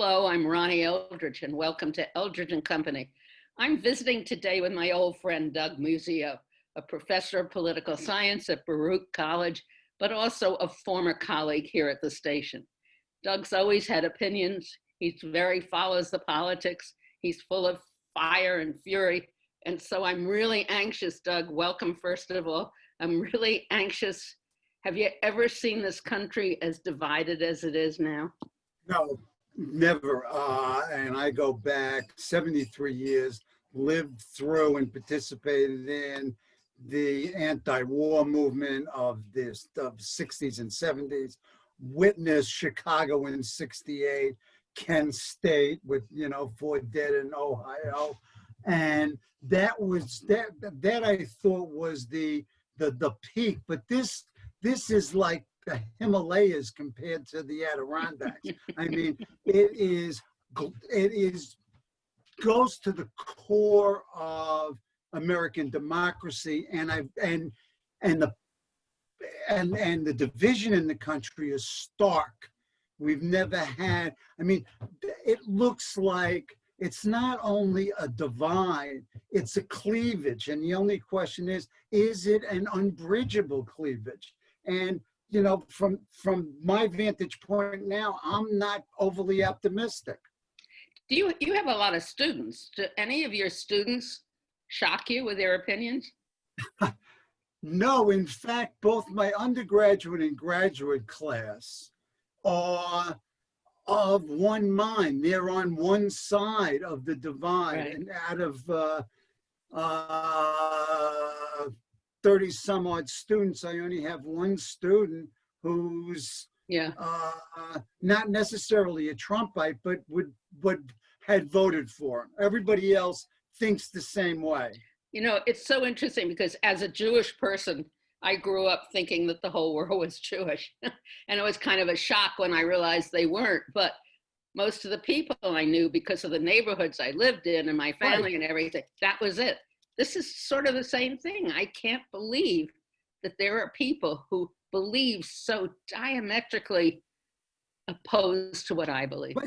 Hello, I'm Ronnie Eldridge, and welcome to Eldridge and Company. I'm visiting today with my old friend Doug Muzzio, a professor of political science at Baruch College, but also a former colleague here at the station. Doug's always had opinions. He's very follows the politics. He's full of fire and fury. And so I'm really anxious, Doug. Welcome, first of all. I'm really anxious. Have you ever seen this country as divided as it is now? No, never. And I go back 73 years, lived through and participated in the anti-war movement of the 60s and 70s, witnessed Chicago in 68, Kent State with, 4 dead in Ohio. And that I thought was the peak. But this is like the Himalayas compared to the Adirondacks. I mean, it goes to the core of American democracy, and the division in the country is stark. We've never had. I mean, it looks like it's not only a divide, it's a cleavage, and the only question is it an unbridgeable cleavage? And from my vantage point now, I'm not overly optimistic. Do you have a lot of students? Do any of your students shock you with their opinions? No, in fact, both my undergraduate and graduate class are of one mind. They're on one side of the divide, right. And out of 30 some odd students, I only have one student who's not necessarily a Trumpite, but had voted for him. Everybody else thinks the same way. It's so interesting because as a Jewish person, I grew up thinking that the whole world was Jewish. And it was kind of a shock when I realized they weren't. But most of the people I knew, because of the neighborhoods I lived in and my family and everything, that was it. This is sort of the same thing. I can't believe that there are people who believe so diametrically opposed to what I believe. But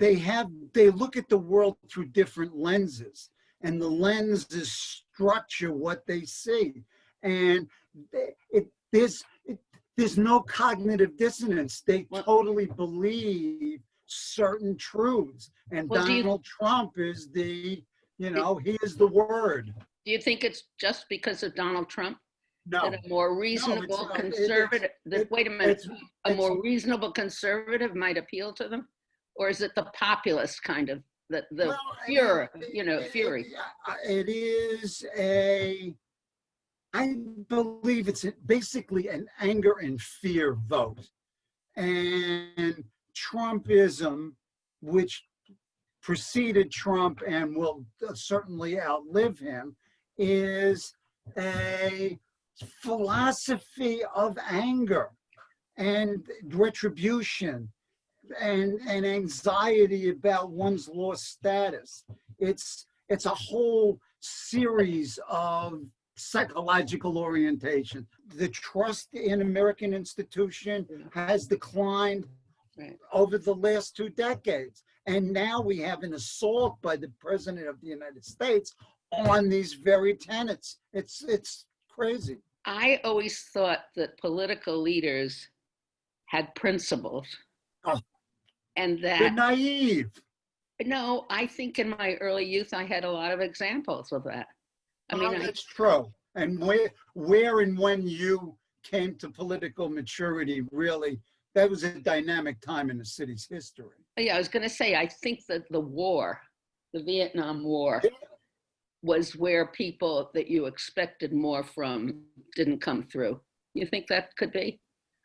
they look at the world through different lenses, and the lenses structure what they see. And there's no cognitive dissonance. They totally believe certain truths. And Donald Trump is he is the word. Do you think it's just because of Donald Trump? No. That a more reasonable conservative, a more reasonable conservative might appeal to them? Or is it the populist kind of, fury? It is I believe it's basically an anger and fear vote. And Trumpism, which preceded Trump and will certainly outlive him, is a philosophy of anger and retribution and anxiety about one's lost status. It's a whole series of psychological orientation. The trust in American institution has declined over the last 2 decades. And now we have an assault by the President of the United States on these very tenets. It's crazy. I always thought that political leaders had principles. And that they're naive. No, I think in my early youth, I had a lot of examples of that. That's true. And where and when you came to political maturity, really, that was a dynamic time in the city's history. Yeah, I was going to say, I think that the Vietnam War, was where people that you expected more from didn't come through. You think that could be?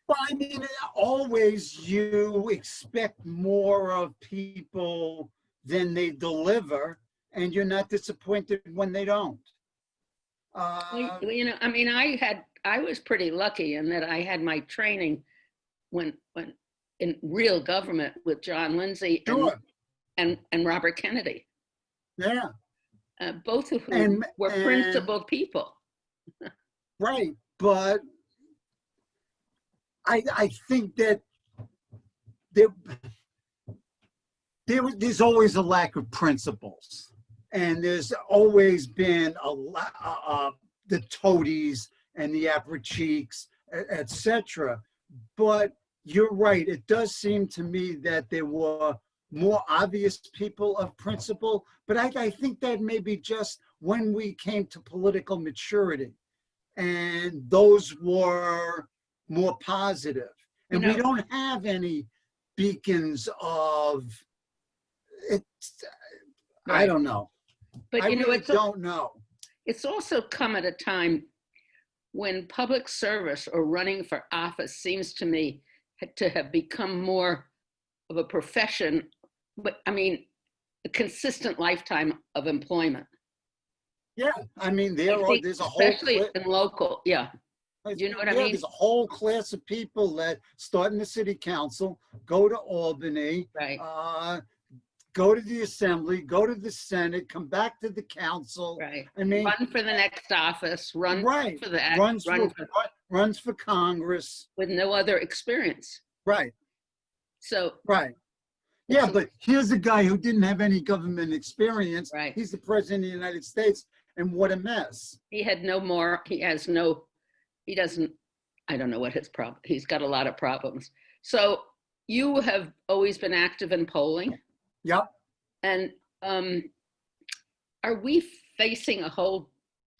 Well, I mean, always you expect more of people than they deliver, and you're not disappointed when they don't. I was pretty lucky in that I had my training when in real government with John Lindsay and Robert Kennedy. Yeah. Both of whom were principled people. Right, but I think that there's always a lack of principles, and there's always been the toadies and the apparatchiks, etc. But you're right. It does seem to me that there were more obvious people of principle, but I think that maybe just when we came to political maturity, and those were more positive. And we don't have any beacons of it. Right. I don't know. But I really don't know. It's also come at a time when public service or running for office seems to me to have become more of a profession, but I mean, a consistent lifetime of employment. Yeah, I mean, there's a whole, especially in local, yeah. You know what I mean? There's a whole class of people that start in the city council, go to Albany, Right. Go to the assembly, go to the Senate, come back to the council. Right. I mean, run for the next office, run right. for that, runs for Congress. with no other experience. Right. So, right. Yeah, but here's a guy who didn't have any government experience. Right. He's the president of the United States, and what a mess. he doesn't, I don't know what his problem, he's got a lot of problems. So you have always been active in polling. Yep. And are we facing a whole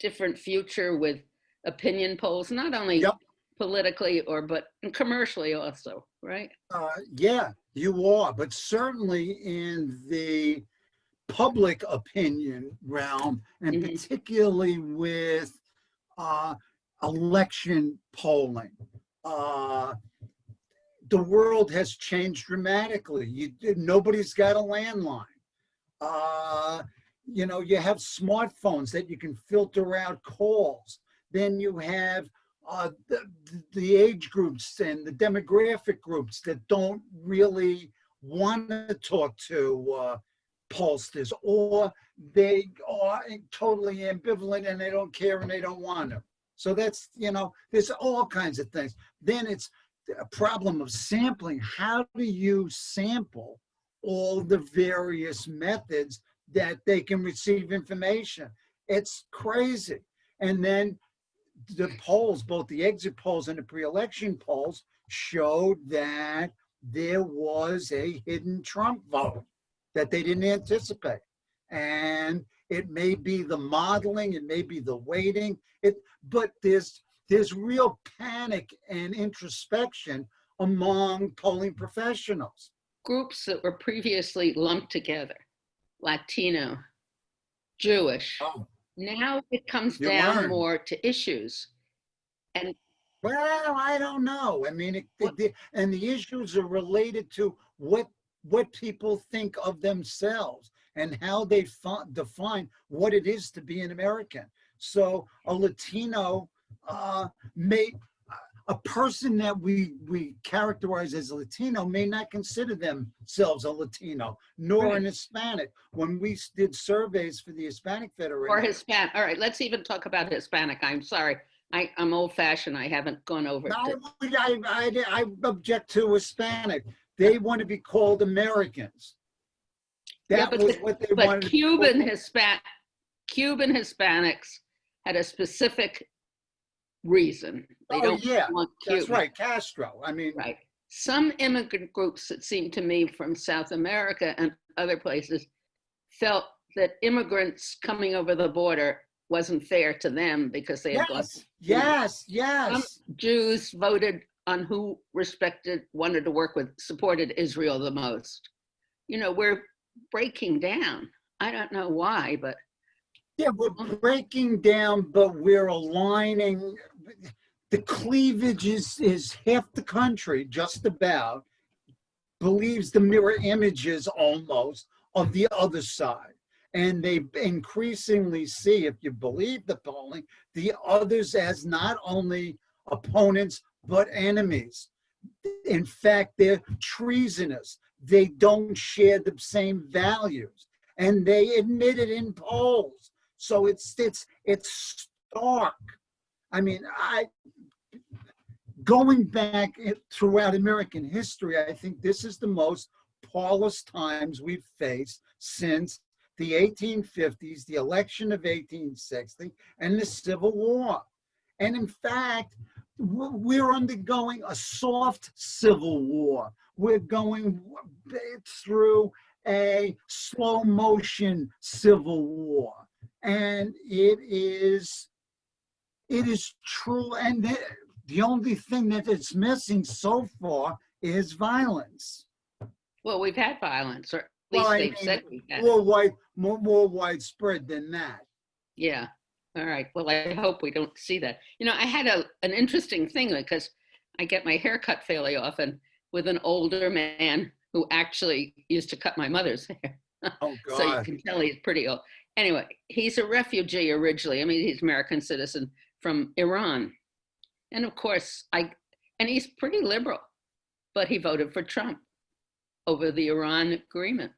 different future with opinion polls, not only politically but commercially also, right? Yeah, you are, but certainly in the public opinion realm, and particularly with election polling, the world has changed dramatically. Nobody's got a landline. You have smartphones that you can filter out calls. Then you have the age groups and the demographic groups that don't really want to talk to pollsters, or they are totally ambivalent and they don't care and they don't want to. So that's, there's all kinds of things. Then it's a problem of sampling. How do you sample all the various methods that they can receive information? It's crazy. And then the polls, both the exit polls and the pre-election polls, showed that there was a hidden Trump vote that they didn't anticipate. And it may be the modeling, it may be the weighting, but there's real panic and introspection among polling professionals. Groups that were previously lumped together, Latino, Jewish, now it comes down more to issues. And well, I don't know. I mean, and the issues are related to what people think of themselves and how they define what it is to be an American. So a Latino a person that we characterize as a Latino may not consider themselves a Latino, nor an Hispanic. When we did surveys for the Hispanic Federation. Or Hispanic. All right, let's even talk about Hispanic. I'm sorry. I'm old-fashioned. I haven't gone over it. I object to Hispanic. They want to be called Americans. That was what they wanted. But Cuban Hispanics had a specific reason. They don't want Cuban. That's right, Castro. I mean, right. Some immigrant groups, it seemed to me, from South America and other places, felt that immigrants coming over the border wasn't fair to them because they had yes. Some Jews voted on who wanted to work with, supported Israel the most. We're breaking down. I don't know why, but. Yeah, we're breaking down, but we're aligning. The cleavage is half the country, just about, believes the mirror images almost of the other side. And they increasingly see, if you believe the polling, the others as not only opponents, but enemies. In fact, they're treasonous. They don't share the same values. And they admit it in polls. So it's stark. I mean, going back throughout American history, I think this is the most parlous times we've faced since the 1850s, the election of 1860, and the Civil War. And in fact, we're undergoing a soft civil war. We're going through a slow motion civil war. And it is true. And the only thing that it's missing so far is violence. Well, we've had violence, or at least Well, I they've mean, said we've had. more widespread than that. Yeah. All right. Well, I hope we don't see that. I had an interesting thing because I get my hair cut fairly often with an older man who actually used to cut my mother's hair. Oh, So you God. can tell he's pretty old. Anyway, he's a refugee originally. I mean, he's American citizen from Iran. And of course, and he's pretty liberal, but he voted for Trump over the Iran agreement.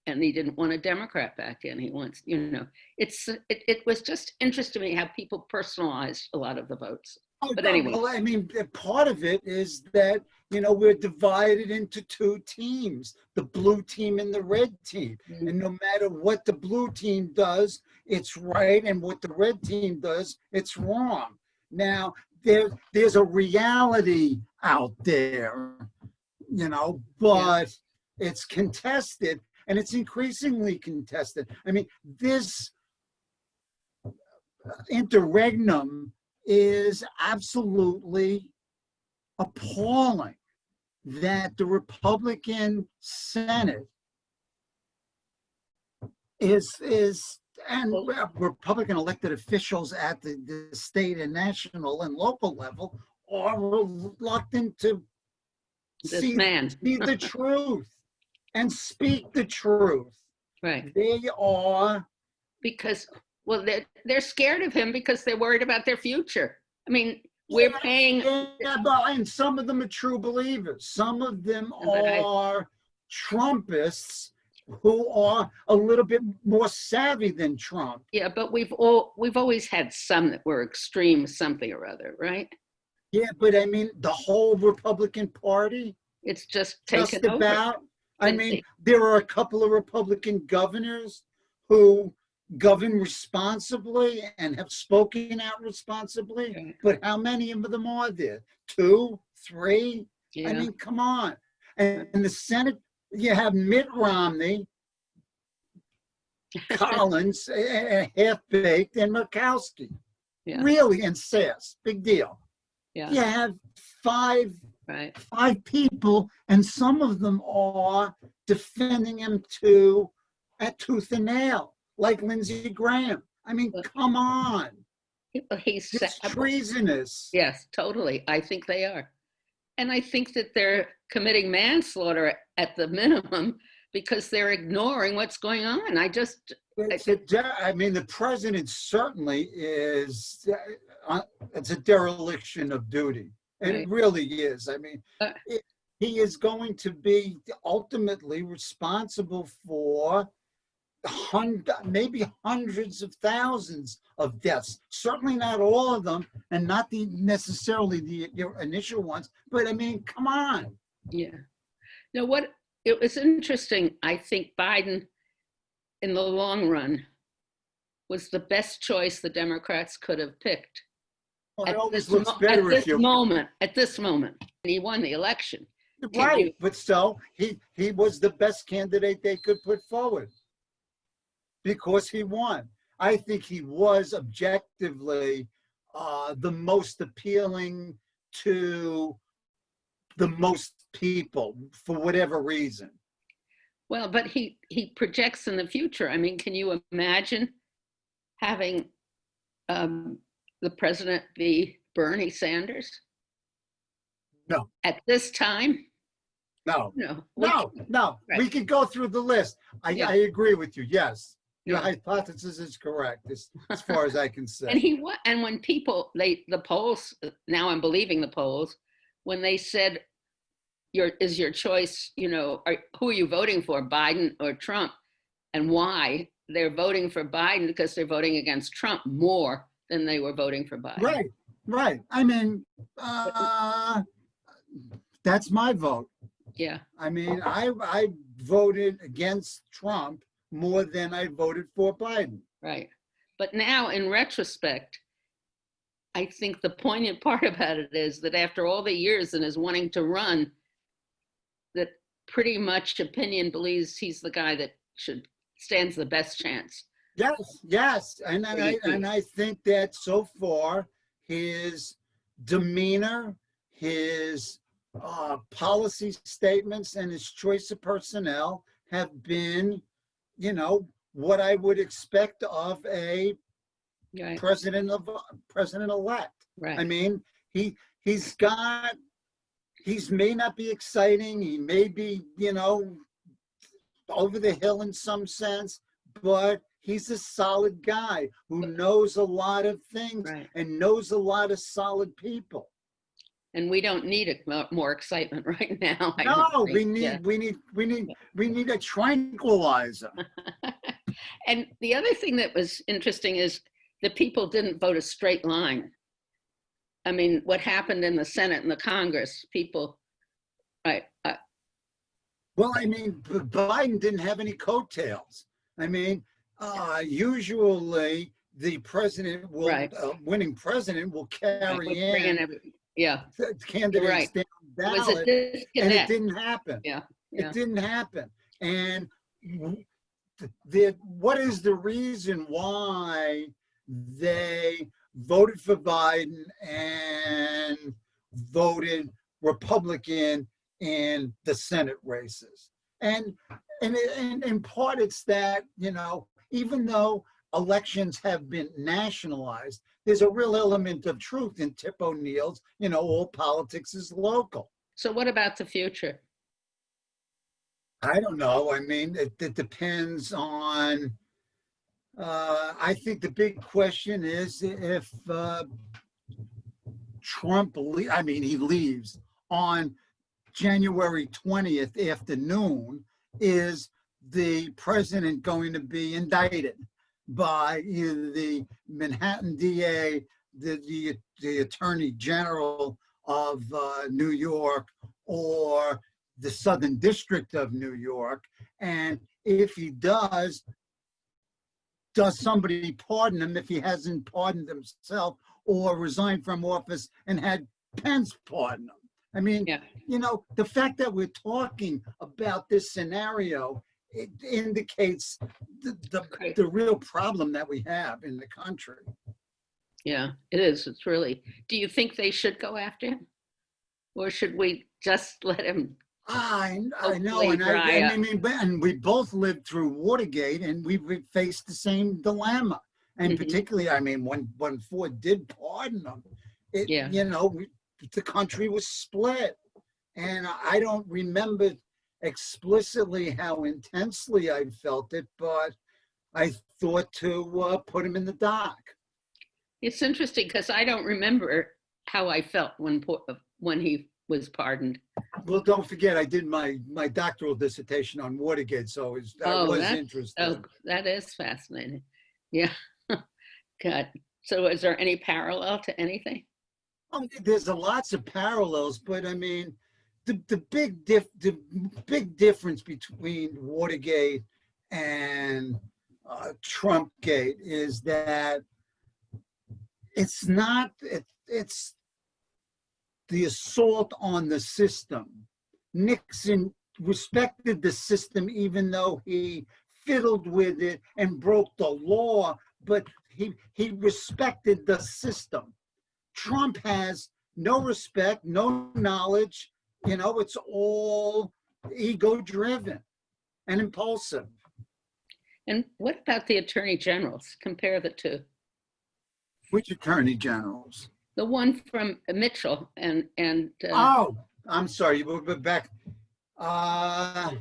And he didn't want a Democrat back then. He wants, it was just interesting to me how people personalized a lot of the votes. Oh, But no, anyway. well, I mean, part of it is that, we're divided into two teams, the blue team and the red team. Mhm. And no matter what the blue team does, it's right. And what the red team does, it's wrong. Now, there's a reality out there, but it's contested. And it's increasingly contested. I mean, this interregnum is absolutely appalling that the Republican Senate and Republican elected officials at the state and national and local level are reluctant to see the truth. And speak the truth. Right. They are. Because, well, they're scared of him because they're worried about their future. I mean, we're paying. Yeah, and some of them are true believers. Some of them are Trumpists who are a little bit more savvy than Trump. Yeah, but we've always had some that were extreme something or other, right? Yeah, but I mean, the whole Republican Party. It's just taken over. About. I mean, there are a couple of Republican governors who govern responsibly and have spoken out responsibly. Right. But how many of them are there? 2, 3? Yeah. I mean, come on. And in the Senate, you have Mitt Romney, Collins, Half-Baked, and Murkowski. Yeah. Really, and Sass. Big deal. Yeah. You have 5 Right. people, and some of them are defending him at tooth and nail, like Lindsey Graham. I mean, come on. He's It's treasonous. Yes, totally. I think they are. And I think that they're committing manslaughter at the minimum because they're ignoring what's going on. I mean, the president certainly is, it's a dereliction of duty. And it really is. I mean, he is going to be ultimately responsible for maybe hundreds of thousands of deaths. Certainly not all of them, and not necessarily the initial ones. But I mean, come on. Yeah. It was interesting. I think Biden, in the long run, was the best choice the Democrats could have picked. Well, it always looks better at this moment, and he won the election. Right, but so he was the best candidate they could put forward because he won. I think he was objectively the most appealing to the most people for whatever reason. Well, but he projects in the future. I mean, can you imagine having the president be Bernie Sanders? No. At this time? No. No. Right. We could go through the list. I agree with you. Yes. Your hypothesis is correct as far as I can say. And when people, the polls, now I'm believing the polls, when they said, is your choice, who are you voting for, Biden or Trump? And why? They're voting for Biden because they're voting against Trump more than they were voting for Biden. Right. I mean, that's my vote. Yeah, I mean, I voted against Trump more than I voted for Biden. right. But now, in retrospect, I think the poignant part about it is that after all the years and his wanting to run, that pretty much opinion believes he's the guy that should stands the best chance. Yes, yes, and What do you think? I think that so far his demeanor, his policy statements, and his choice of personnel have been, what I would expect of a Right, president-elect. I right. mean, he's got he's may not be exciting. He may be, over the hill in some sense, but he's a solid guy who knows a lot of things Right. and knows a lot of solid people. And we don't need more excitement right now. I No, don't we think. need Yeah. we need a tranquilizer. And the other thing that was interesting is the people didn't vote a straight line. I mean, what happened in the Senate and the Congress, people, right? Well, I mean, Biden didn't have any coattails. I mean, usually the president will, Right. winning president will Right, carry we're bringing in yeah, the candidates right. down It was a ballot, and it disconnect. didn't happen. Yeah, It yeah. didn't happen. And what is the reason why they voted for Biden and voted Republican in the Senate races? And in part, it's that, even though elections have been nationalized, there's a real element of truth in Tip O'Neill's, all politics is local. So what about the future? I don't know. I mean, it depends on, I think the big question is if Trump, he leaves on January 20th afternoon, is the president going to be indicted by either the Manhattan DA, the Attorney General of New York, or the Southern District of New York? And if he does somebody pardon him if he hasn't pardoned himself or resigned from office and had Pence pardon him? I mean, Yeah. The fact that we're talking about this scenario, it indicates the real problem that we have in the country. Yeah, it is. It's really, do you think they should go after him? Or should we just let him? I know, Hopefully dry up. and we both lived through Watergate, and we faced the same dilemma. And Mhm. particularly, when Ford did pardon him, Yeah. the country was split. And I don't remember explicitly how intensely I felt it, but I thought to put him in the dock. It's interesting because I don't remember how I felt when he was pardoned. Well, don't forget, I did my doctoral dissertation on Watergate, so I was interested. Oh, that is fascinating. Yeah. God. So is there any parallel to anything? There's lots of parallels, but I mean, the big difference between Watergate and Trumpgate is that it's the assault on the system. Nixon respected the system even though he fiddled with it and broke the law, but he respected the system. Trump has no respect, no knowledge. It's all ego-driven and impulsive. And what about the attorney generals? Compare the two. Which attorney generals? The one from Mitchell and Oh, I'm sorry, we're back. Well,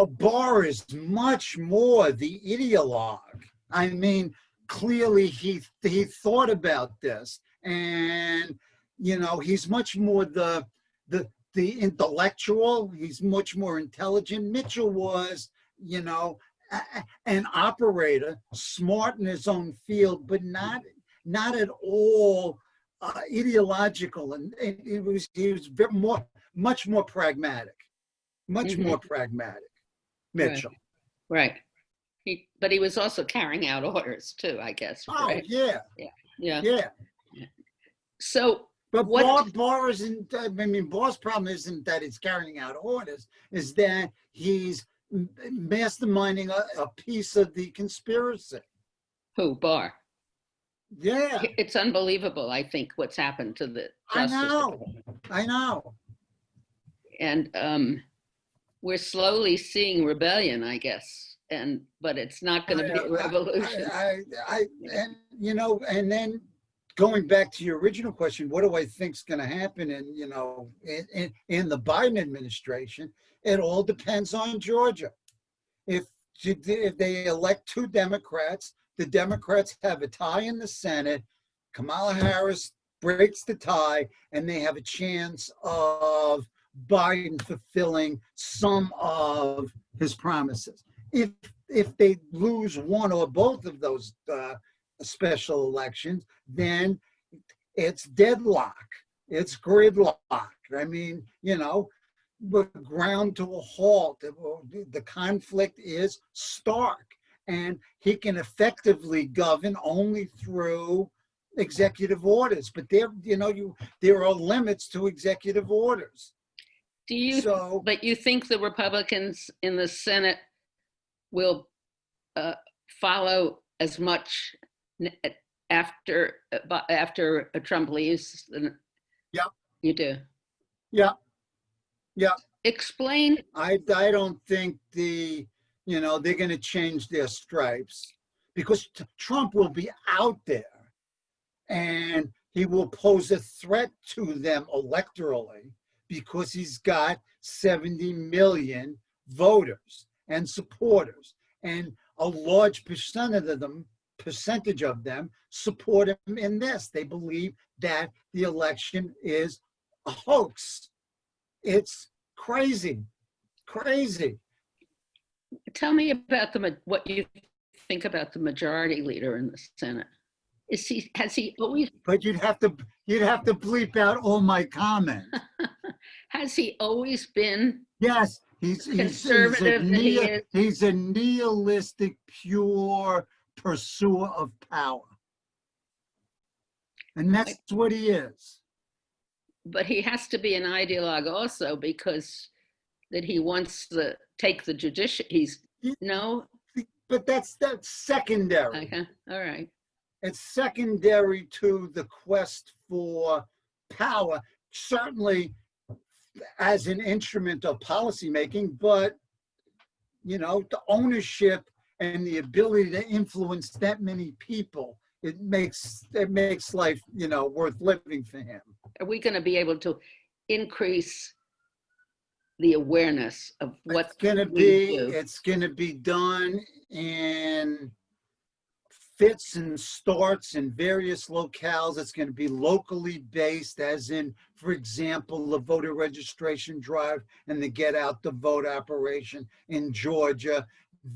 Barr is much more the ideologue. I mean, clearly he thought about this, and he's much more the intellectual. He's much more intelligent. Mitchell was, an operator, smart in his own field, but not at all ideological, and he was much more pragmatic, much Mhm. more pragmatic, Right. Mitchell. Right. But he was also carrying out orders too, I guess, Oh, right? yeah, Yeah. Yeah. yeah. Yeah. So But what, Barr isn't, I mean, Barr's problem isn't that he's carrying out orders, is that he's masterminding a piece of the conspiracy. who, Barr? Yeah, It's unbelievable, I think, what's happened to the I Justice know, Department. I know. And we're slowly seeing rebellion, I guess. But it's not going to be a revolution. And you know, and then going back to your original question, what do I think is going to happen in the Biden administration? It all depends on Georgia. If they elect 2 Democrats, the Democrats have a tie in the Senate. Kamala Harris breaks the tie, and they have a chance of Biden fulfilling some of his promises. If they lose one or both of those special elections, then it's deadlock. It's gridlock. I mean, ground to a halt. The conflict is stark, and he can effectively govern only through executive orders. But there are limits to executive orders. But you think the Republicans in the Senate will follow as much after Trump leaves? Yeah. You do? Yeah. Yeah. Explain. I don't think they're going to change their stripes, because Trump will be out there and he will pose a threat to them electorally, because he's got 70 million voters and supporters, and a large percentage of them support him in this. They believe that the election is a hoax. It's crazy. Tell me about what you think about the majority leader in the Senate. Has he always? But you'd have to bleep out all my comments. Has he always been? Yes, he's conservative. He's a nihilistic, pure pursuer of power, and that's what he is. But he has to be an ideologue also, because that he wants to take the judicial. But that's secondary. Okay, all right. It's secondary to the quest for power, certainly as an instrument of policymaking, but the ownership and the ability to influence that many people, it makes life, worth living for him. Are we going to be able to increase the awareness of what's going to be? It's going to be done in fits and starts in various locales. It's going to be locally based, as in, for example, the voter registration drive and the get out the vote operation in Georgia.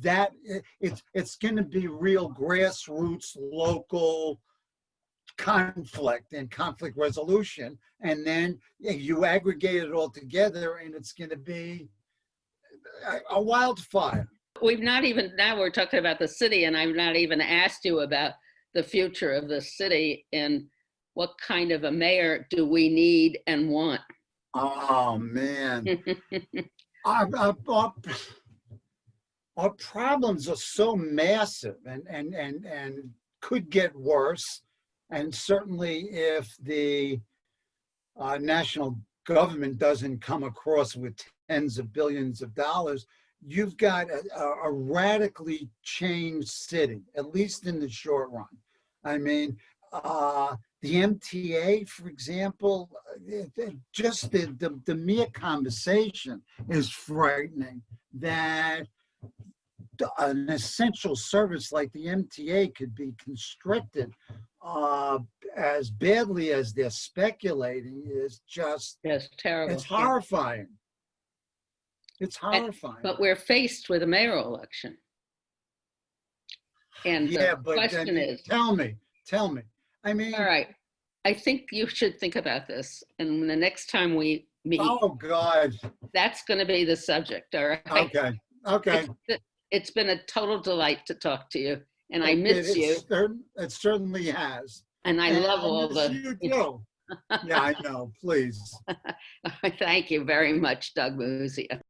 That it's going to be real grassroots, local conflict and conflict resolution, and then you aggregate it all together, and it's going to be a wildfire. Now we're talking about the city, and I've not even asked you about the future of the city and what kind of a mayor do we need and want? Oh, man. Our problems are so massive and could get worse. And certainly if the national government doesn't come across with tens of billions of dollars, you've got a radically changed city, at least in the short run. I mean, the MTA, for example, just the mere conversation is frightening, that an essential service like the MTA could be constricted as badly as they're speculating is just terrible. It's horrifying. It's horrifying. But we're faced with a mayoral election. And the question is, tell me. I mean, all right, I think you should think about this. And the next time we meet. Oh, God. That's going to be the subject, all right? Okay. Okay. It's been a total delight to talk to you, and I miss you, It certainly has. and I And love I all miss the. you too. Yeah, I know. Please. Thank you very much, Doug Muzia.